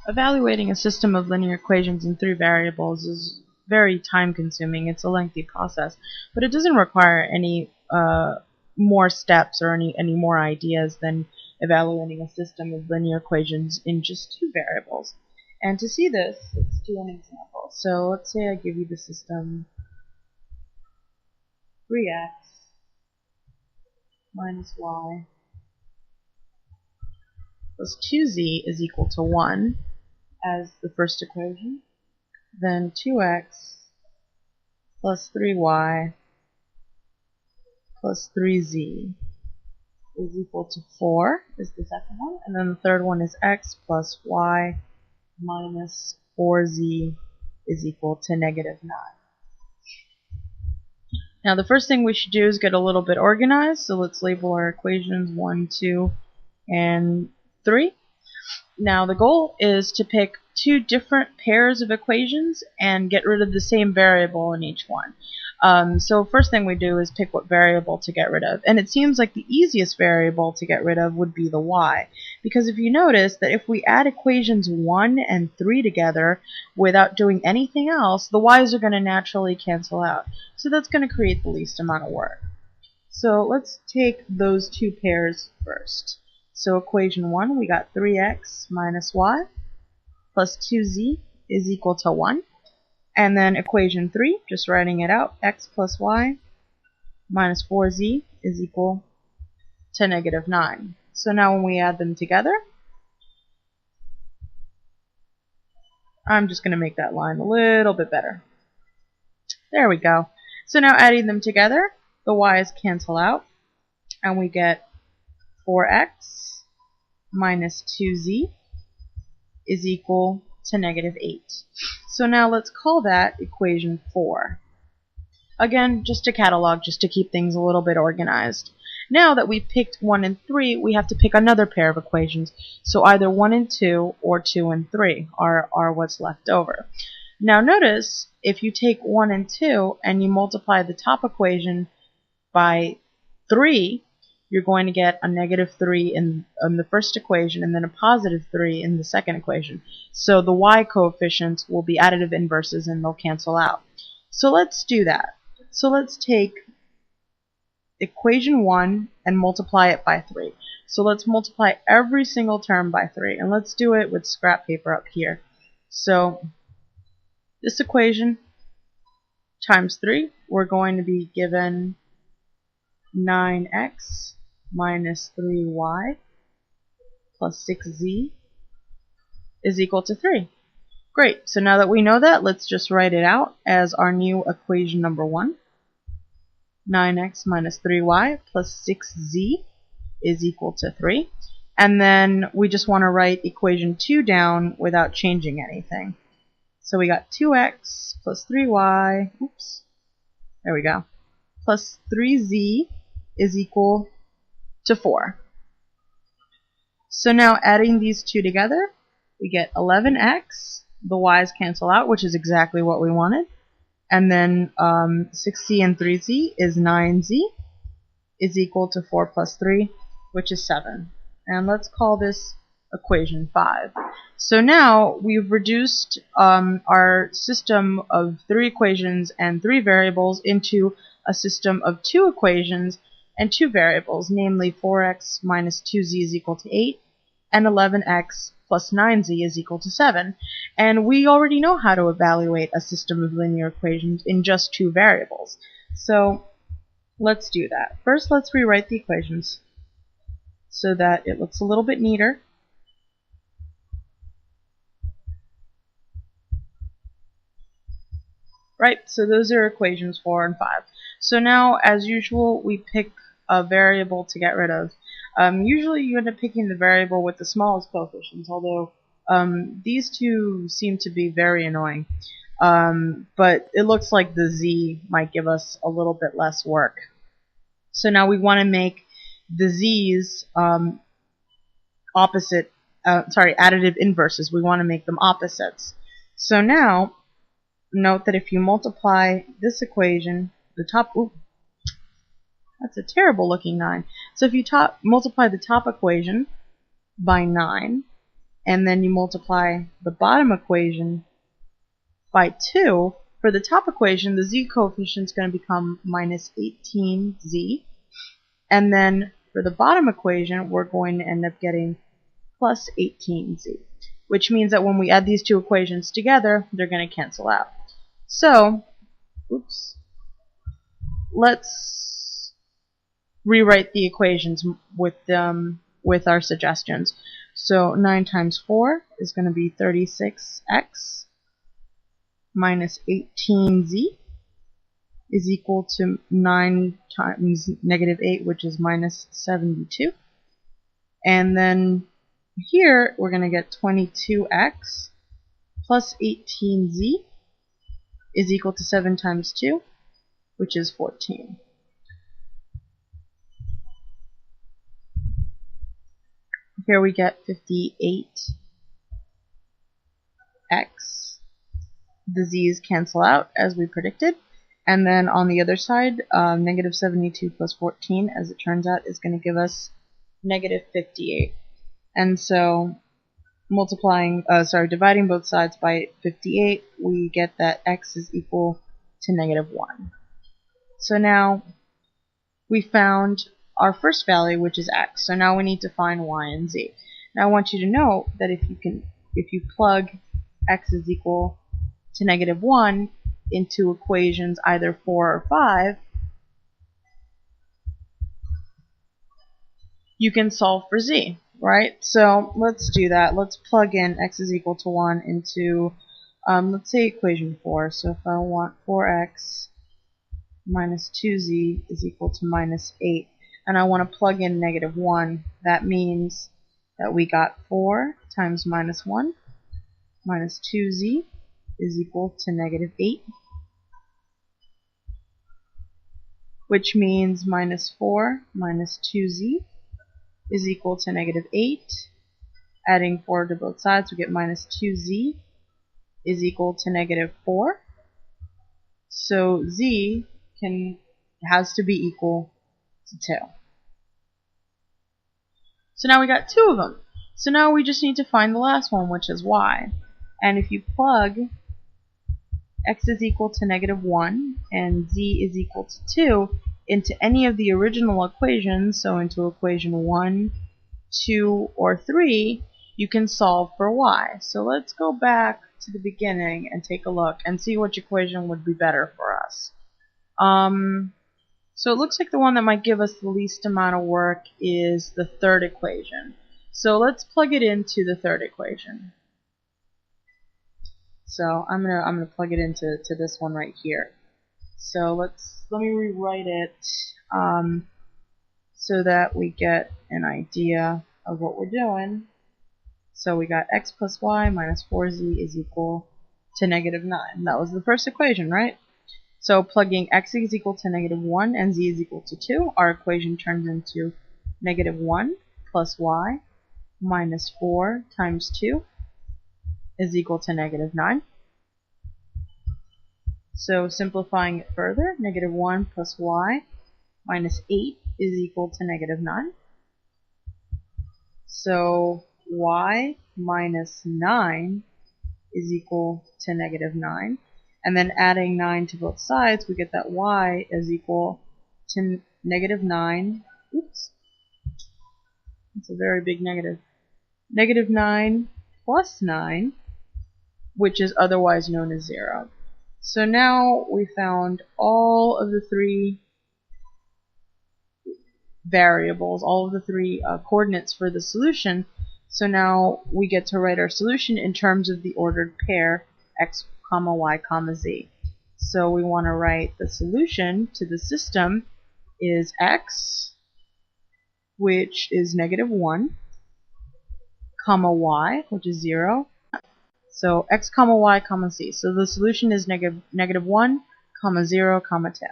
Evaluating a system of linear equations in 3 variables is very time consuming. It's a lengthy process, but it doesn't require any more steps or any more ideas than evaluating a system of linear equations in just 2 variables. And to see this, let's do an example. So let's say I give you the system 3x minus y plus 2z is equal to 1 as the first equation, then 2x plus 3y plus 3z is equal to 4 is the second one, and then the third one is x plus y minus 4z is equal to negative 9. Now the first thing we should do is get a little bit organized, so let's label our equations 1, 2, and 3. Now the goal is to pick 2 different pairs of equations and get rid of the same variable in each one. So first thing we do is pick what variable to get rid of, and it seems like the easiest variable to get rid of would be the y, because if you notice that if we add equations 1 and 3 together without doing anything else, the y's are going to naturally cancel out, so that's going to create the least amount of work. So let's take those 2 pairs first. So equation 1, we got 3x minus y plus 2z is equal to 1. And then equation 3, just writing it out, x plus y minus 4z is equal to negative 9. So now when we add them together, I'm just going to make that line a little bit better. There we go. So now adding them together, the y's cancel out, and we get 4x minus 2z is equal to negative 8. So now let's call that equation 4. Again, just to catalog, just to keep things a little bit organized. Now that we've picked 1 and 3, we have to pick another pair of equations. So either 1 and 2 or 2 and 3 are what's left over. Now notice, if you take 1 and 2 and you multiply the top equation by 3, you're going to get a negative 3 in the first equation and then a positive 3 in the second equation. So the y coefficients will be additive inverses and they'll cancel out. So let's do that. So let's take equation 1 and multiply it by 3. So let's multiply every single term by 3, and let's do it with scrap paper up here. So this equation times 3, we're going to be given 9x minus 3y plus 6z is equal to 3. Great, so now that we know that, let's just write it out as our new equation number 1. 9x minus 3y plus 6z is equal to 3. And then we just want to write equation 2 down without changing anything. So we got 2x plus 3y, oops, there we go, plus 3z is equal to 4. So now adding these two together, we get 11x, the y's cancel out, which is exactly what we wanted, and then 6z and 3z is 9z is equal to 4 plus 3, which is 7. And let's call this equation 5. So now we've reduced our system of 3 equations and 3 variables into a system of 2 equations and 2 variables, namely 4x minus 2z is equal to 8 and 11x plus 9z is equal to 7. And we already know how to evaluate a system of linear equations in just 2 variables. So let's do that. First, let's rewrite the equations so that it looks a little bit neater. Right, so those are equations 4 and 5. So now, as usual, we pick a variable to get rid of. Usually you end up picking the variable with the smallest coefficients, although these two seem to be very annoying. But it looks like the z might give us a little bit less work. So now we want to make the z's additive inverses. We want to make them opposites. So now, note that if you multiply this equation, the top, ooh, that's a terrible looking 9. So if you multiply the top equation by 9, and then you multiply the bottom equation by 2, for the top equation, the z coefficient is going to become minus 18z. And then for the bottom equation, we're going to end up getting plus 18z, which means that when we add these two equations together, they're going to cancel out. So, let's rewrite the equations with our suggestions. So 9 times 4 is going to be 36x minus 18z is equal to 9 times negative 8, which is minus 72. And then here we're going to get 22x plus 18z is equal to 7 times 2, which is 14. Here we get 58x. The z's cancel out as we predicted. And then on the other side, negative 72 plus 14, as it turns out, is going to give us negative 58. And so dividing both sides by 58, we get that x is equal to negative 1. So now we found our first value, which is x. So now we need to find y and z. Now I want you to know that if you plug x is equal to negative 1 into equations either 4 or 5, you can solve for z, right? So let's do that. Let's plug in x is equal to 1 into, let's say equation 4. So if I want 4x minus 2z is equal to minus 8, and I want to plug in negative 1, that means that we got 4 times minus 1 minus 2z is equal to negative 8, which means minus 4 minus 2z is equal to negative 8. Adding 4 to both sides, we get minus 2z is equal to negative 4. So z has to be equal to 2. So now we got 2 of them. So now we just need to find the last one, which is y. And if you plug x is equal to negative 1 and z is equal to 2 into any of the original equations, so into equation 1, 2, or 3, you can solve for y. So let's go back to the beginning and take a look and see which equation would be better for us. So it looks like the one that might give us the least amount of work is the third equation. So let's plug it into the third equation. So I'm gonna plug it into this one right here. So let me rewrite it so that we get an idea of what we're doing. So we got x plus y minus 4z is equal to negative 9. That was the first equation, right? So plugging x is equal to negative 1 and z is equal to 2, our equation turns into negative 1 plus y minus 4 times 2 is equal to negative 9. So simplifying it further, negative 1 plus y minus 8 is equal to negative 9. So y minus 9 is equal to negative 9. And then adding 9 to both sides, we get that y is equal to negative 9. Oops. It's a very big negative. Negative 9 plus 9, which is otherwise known as 0. So now we found all of the 3 variables, all of the 3 coordinates for the solution. So now we get to write our solution in terms of the ordered pair x, y, z. So we want to write the solution to the system is x, which is negative 1, y, which is 0. So x, y, z. So the solution is negative 1, 0, 2.